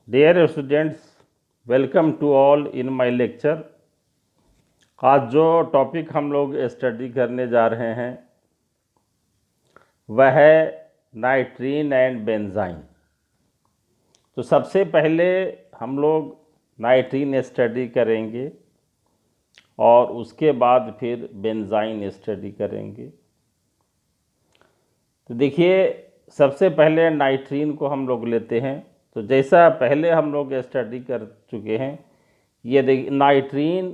Dear students, welcome to all in my lecture. आज जो topic हम लोग स्टडी करने जा रहे हैं वह है नाइट्रीन एंड बेंजाइन। तो सबसे पहले हम लोग नाइट्रीन स्टडी करेंगे और उसके बाद फिर बेंजाइन स्टडी करेंगे। तो देखिए, सबसे पहले नाइट्रीन को हम लोग लेते हैं। तो जैसा पहले हम लोग स्टडी कर चुके हैं, ये देखिए नाइट्रीन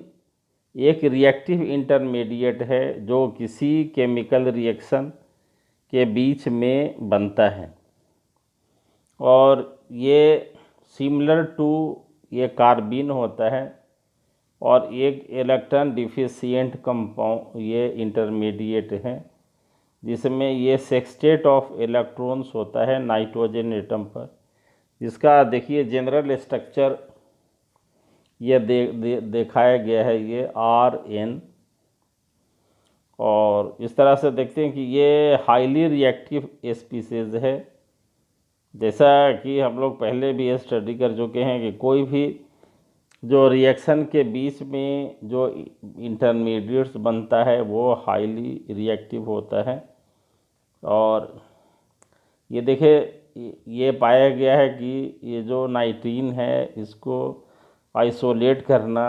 एक रिएक्टिव इंटरमीडिएट है जो किसी केमिकल रिएक्शन के बीच में बनता है और ये सिमिलर टू ये कार्बिन होता है और एक इलेक्ट्रॉन डिफिशिएंट कंपाउंड ये इंटरमीडिएट है जिसमें ये सेक्सटेट ऑफ इलेक्ट्रॉन्स होता है नाइट्रोजन एटम पर। जिसका देखिए जनरल स्ट्रक्चर ये दिखाया गया है, ये RN। और इस तरह से देखते हैं कि ये हाईली रिएक्टिव स्पीसीज है। जैसा कि हम लोग पहले भी स्टडी कर चुके हैं कि कोई भी जो रिएक्शन के बीच में जो इंटरमीडिएट्स बनता है वो हाईली रिएक्टिव होता है। और ये देखिए, ये पाया गया है कि ये जो नाइट्रीन है इसको आइसोलेट करना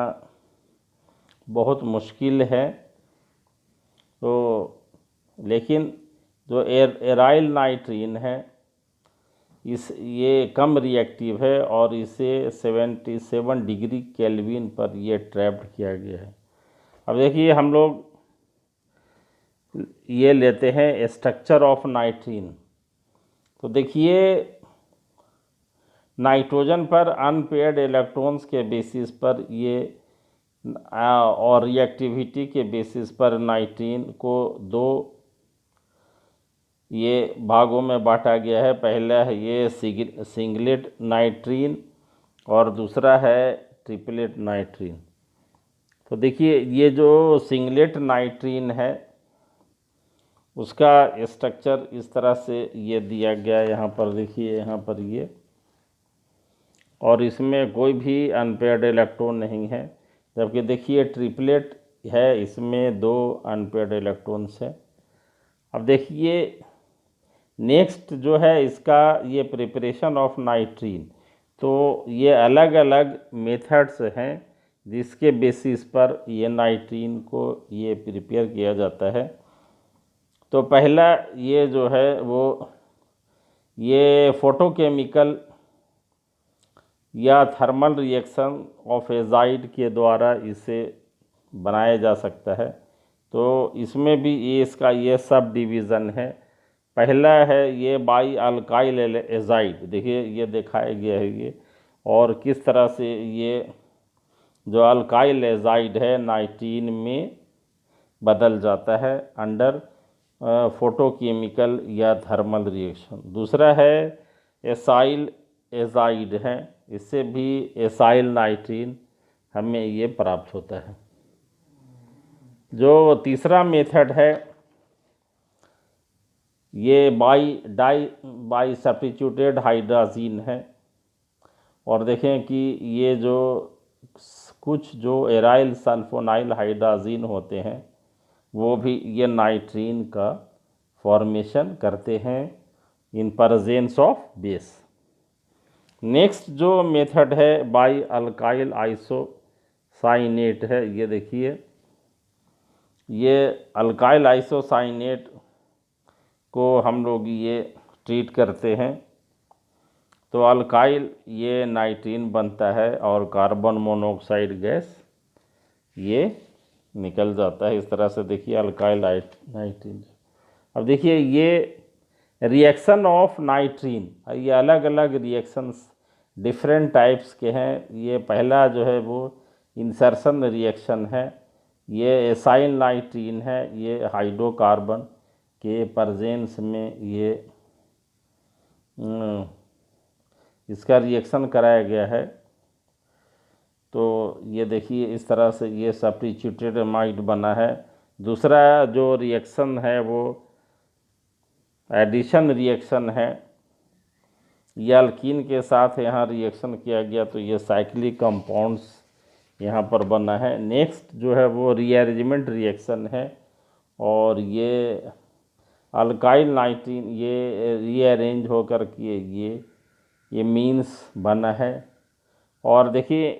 बहुत मुश्किल है। तो लेकिन जो एराइल नाइट्रीन है ये कम रिएक्टिव है और इसे 77 डिग्री केल्विन पर ये ट्रैप्ड किया गया है। अब देखिए, हम लोग ये लेते हैं स्ट्रक्चर ऑफ नाइट्रीन। तो देखिए, नाइट्रोजन पर अनपेयर्ड इलेक्ट्रॉन्स के बेसिस पर ये और रिएक्टिविटी के बेसिस पर नाइट्रीन को दो ये भागों में बांटा गया है। पहला है ये सिंगलेट नाइट्रीन और दूसरा है ट्रिपलेट नाइट्रीन। तो देखिए, ये जो सिंगलेट नाइट्रीन है उसका स्ट्रक्चर इस तरह से ये दिया गया है। यहाँ पर देखिए, यहाँ पर ये, और इसमें कोई भी अनपेयर्ड इलेक्ट्रॉन नहीं है। जबकि देखिए ट्रिपलेट है, इसमें 2 अनपेयर्ड इलेक्ट्रॉन्स हैं। अब देखिए नेक्स्ट जो है इसका ये प्रिपरेशन ऑफ नाइट्रीन। तो ये अलग अलग मेथड्स हैं जिसके बेसिस पर ये नाइट्रीन को ये प्रिपेयर किया जाता है। तो पहला ये जो है वो ये फोटोकेमिकल या थर्मल रिएक्शन ऑफ एजाइड के द्वारा इसे बनाया जा सकता है। तो इसमें भी ये इसका ये सब डिवीज़न है। पहला है ये बाई अल्काइल एजाइड, देखिए ये दिखाया गया है ये, और किस तरह से ये जो अल्काइल एजाइड है नाइट्रीन में बदल जाता है अंडर फोटोकेमिकल या थर्मल रिएक्शन। दूसरा है एसाइल एजाइड है, इससे भी एसाइल नाइट्रीन हमें ये प्राप्त होता है। जो तीसरा मेथड है ये बाई सब्स्टिट्यूटेड हाइड्राजीन है। और देखें कि ये जो कुछ जो एराइल सल्फोनाइल हाइड्राजीन होते हैं वो भी ये नाइट्रीन का फॉर्मेशन करते हैं in presence of base. Next जो मेथड है बाई अल्काइल आइसोसाइनेट है। ये देखिए, ये अल्काइल आइसोसाइनेट को हम लोग ये ट्रीट करते हैं तो अल्काइल ये नाइट्रीन बनता है और कार्बन मोनोऑक्साइड गैस ये निकल जाता है। इस तरह से देखिए अल्काइल नाइट्रीन। अब देखिए ये रिएक्शन ऑफ नाइट्रीन, ये अलग अलग रिएक्शंस डिफरेंट टाइप्स के हैं। ये पहला जो है वो इंसर्शन रिएक्शन है, ये एसाइल नाइट्रीन है, ये हाइड्रोकार्बन के प्रेजेंस में ये इसका रिएक्शन कराया गया है। तो ये देखिए इस तरह से ये सब्स्टिट्यूटेड अमाइड बना है। दूसरा जो रिएक्शन है वो एडिशन रिएक्शन है, ये अल्कीन के साथ यहाँ रिएक्शन किया गया तो ये साइक्लिक कंपाउंड्स यहाँ पर बना है। नेक्स्ट जो है वो रीअरेंजमेंट रिएक्शन है, और ये अल्काइल नाइट्रीन ये रीअरेंज होकर के ये मीन्स बना है। और देखिए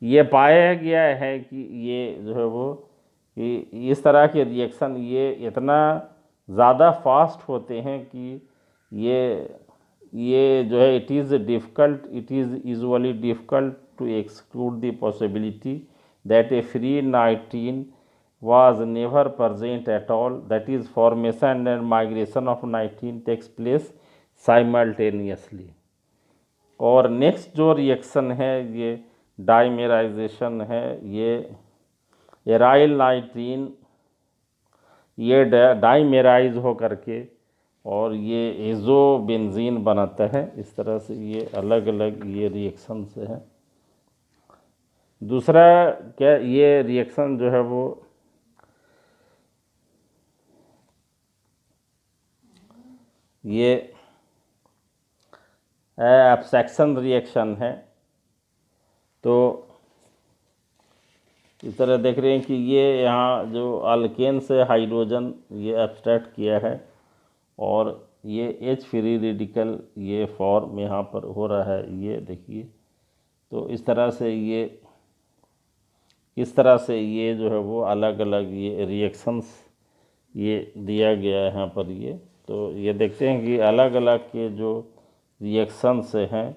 ये पाया गया है कि ये जो है वो कि इस तरह के रिएक्शन ये इतना ज़्यादा फास्ट होते हैं कि ये जो है it is usually difficult to exclude the possibility that a free nitrene was never present at all, that is formation and migration of nitrogen takes place simultaneously। और नेक्स्ट जो रिएक्शन है ये डाइमेराइजेशन है। ये एराइल नाइट्रीन ये डाइमेराइज हो करके और ये एजोबेंजीन बनाता है। इस तरह से ये अलग अलग ये रिएक्शन से है। दूसरा क्या ये रिएक्शन जो है वो ये एब्स्ट्रैक्शन रिएक्शन है। तो इस तरह देख रहे हैं कि ये यहाँ जो अल्केन से हाइड्रोजन ये एब्स्ट्रैक्ट किया है और ये H फ्री रेडिकल ये फॉर्म यहाँ पर हो रहा है, ये देखिए। तो इस तरह से ये जो है वो अलग अलग ये रिएक्शंस ये दिया गया है यहाँ पर। ये तो ये देखते हैं कि अलग अलग के जो रिएक्शंस हैं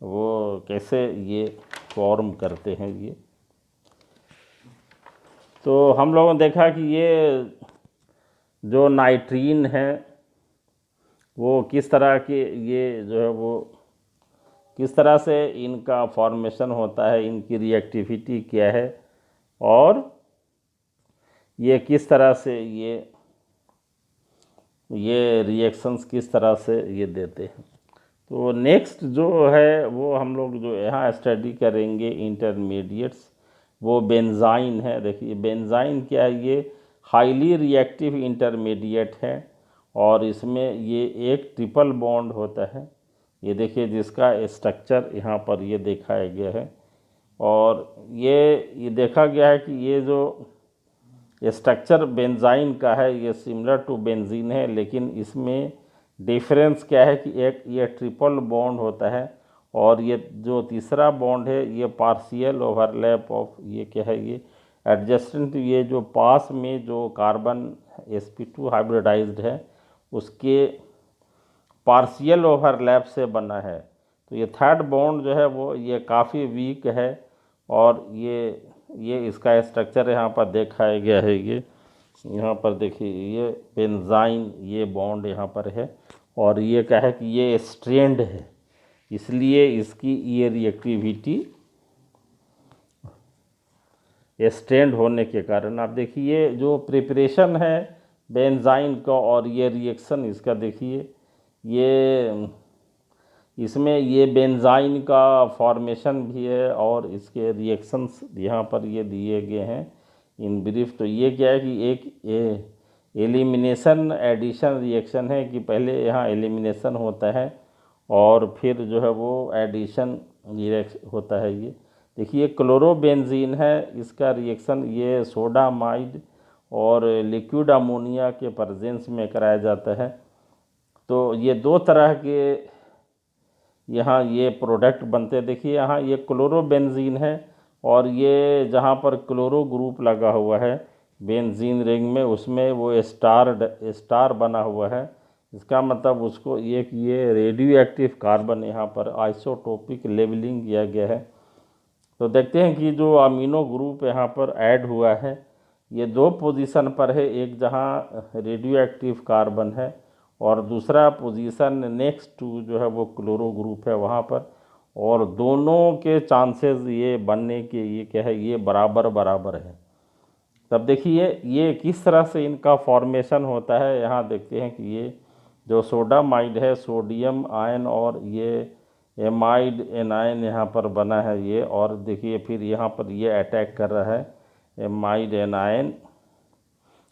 वो कैसे ये फॉर्म करते हैं। ये तो हम लोगों ने देखा कि ये जो नाइट्रीन है वो किस तरह के ये जो है वो किस तरह से इनका फॉर्मेशन होता है, इनकी रिएक्टिविटी क्या है और ये किस तरह से ये रिएक्शंस किस तरह से ये देते हैं। तो नेक्स्ट जो है वो हम लोग जो यहाँ स्टडी करेंगे इंटरमीडिएट्स, वो बेंजाइन है। देखिए बेंजाइन क्या है, ये हाईली रिएक्टिव इंटरमीडिएट है और इसमें ये एक ट्रिपल बॉन्ड होता है। ये देखिए जिसका स्ट्रक्चर यहाँ पर ये दिखाया गया है और ये देखा गया है कि ये जो स्ट्रक्चर बेंजाइन का है ये सिमिलर टू बेंजीन है, लेकिन इसमें डिफरेंस क्या है कि एक ये ट्रिपल बॉन्ड होता है और ये जो तीसरा बॉन्ड है ये पार्शियल ओवरलैप ऑफ ये क्या है, ये एडजस्टेंट, ये जो पास में जो कार्बन sp2 हाइब्रिडाइज्ड है उसके पार्शियल ओवरलैप से बना है। तो ये थर्ड बॉन्ड जो है वो ये काफ़ी वीक है और ये इसका स्ट्रक्चर यहाँ पर दिखाया गया है। ये यहाँ पर देखिए ये बेंजाइन ये बॉन्ड यहाँ पर है और ये क्या है कि ये स्ट्रेंड है, इसलिए इसकी ये रिएक्टिविटी स्ट्रेंड होने के कारण आप देखिए जो प्रिपरेशन है बेंजाइन का और ये रिएक्शन इसका देखिए ये इसमें ये बेंजाइन का फॉर्मेशन भी है और इसके रिएक्शंस यहाँ पर ये दिए गए हैं इन ब्रीफ। तो ये क्या है कि एक एलिमिनेशन एडिशन रिएक्शन है कि पहले यहाँ एलिमिनेशन होता है और फिर जो है वो एडिशन होता है। ये देखिए क्लोरोबेंजीन है, इसका रिएक्शन ये सोडामाइड और लिक्विड अमोनिया के प्रेजेंस में कराया जाता है। तो ये दो तरह के यहाँ ये प्रोडक्ट बनते हैं। देखिए यहाँ ये क्लोरोबेंजीन है और ये जहाँ पर क्लोरो ग्रुप लगा हुआ है बेंजीन रिंग में उसमें वो स्टार बना हुआ है, इसका मतलब उसको एक ये रेडियो एक्टिव कार्बन यहाँ पर आइसोटोपिक लेबलिंग किया गया है। तो देखते हैं कि जो अमीनो ग्रुप यहाँ पर ऐड हुआ है ये दो पोजीशन पर है, एक जहाँ रेडियो एक्टिव कार्बन है और दूसरा पोजीशन नेक्स्ट टू जो है वो क्लोरो ग्रुप है वहाँ पर, और दोनों के चांसेस ये बनने के ये क्या है ये बराबर है। तब देखिए ये किस तरह से इनका फॉर्मेशन होता है। यहाँ देखते हैं कि ये जो सोडामाइड है सोडियम आयन और ये एमाइड एनायन यहाँ पर बना है ये, और देखिए फिर यहाँ पर ये अटैक कर रहा है एमाइड एनायन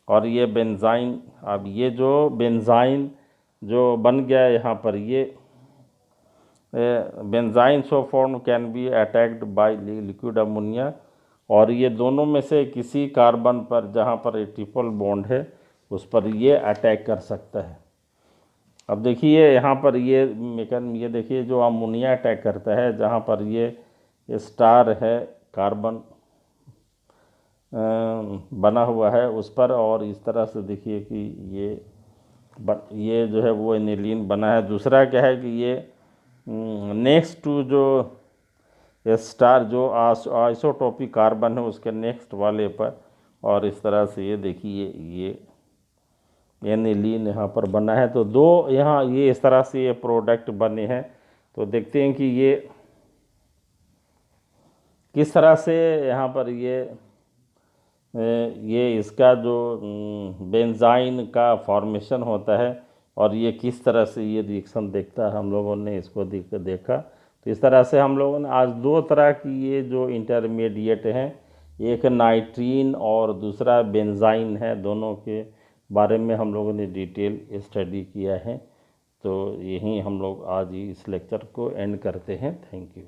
और ये बेंजाइन। अब ये जो बेंजाइन जो बन गया यहाँ पर ये benzene so form can be attacked by liquid ammonia, और ये दोनों में से किसी कार्बन पर जहाँ पर ट्रिपल बॉन्ड है उस पर ये अटैक कर सकता है। अब देखिए यहाँ पर ये ये देखिए जो अमोनिया अटैक करता है जहाँ पर ये स्टार है कार्बन बना हुआ है उस पर, और इस तरह से देखिए कि ये जो है वो एनिलीन बना है। दूसरा क्या है कि ये नेक्स्ट टू जो स्टार जो आइसोटोपिक कार्बन है उसके नेक्स्ट वाले पर, और इस तरह से ये देखिए ये एनिलीन यहाँ पर बना है। तो दो यहाँ ये इस तरह से ये प्रोडक्ट बने हैं। तो देखते हैं कि ये किस तरह से यहाँ पर ये इसका जो बेंजाइन का फॉर्मेशन होता है और ये किस तरह से ये रिएक्शन देखता है, हम लोगों ने इसको देखा। तो इस तरह से हम लोगों ने आज दो तरह की ये जो इंटरमीडिएट हैं, एक नाइट्रीन और दूसरा बेंजाइन है, दोनों के बारे में हम लोगों ने डिटेल स्टडी किया है। तो यहीं हम लोग आज इस लेक्चर को एंड करते हैं। Thank you.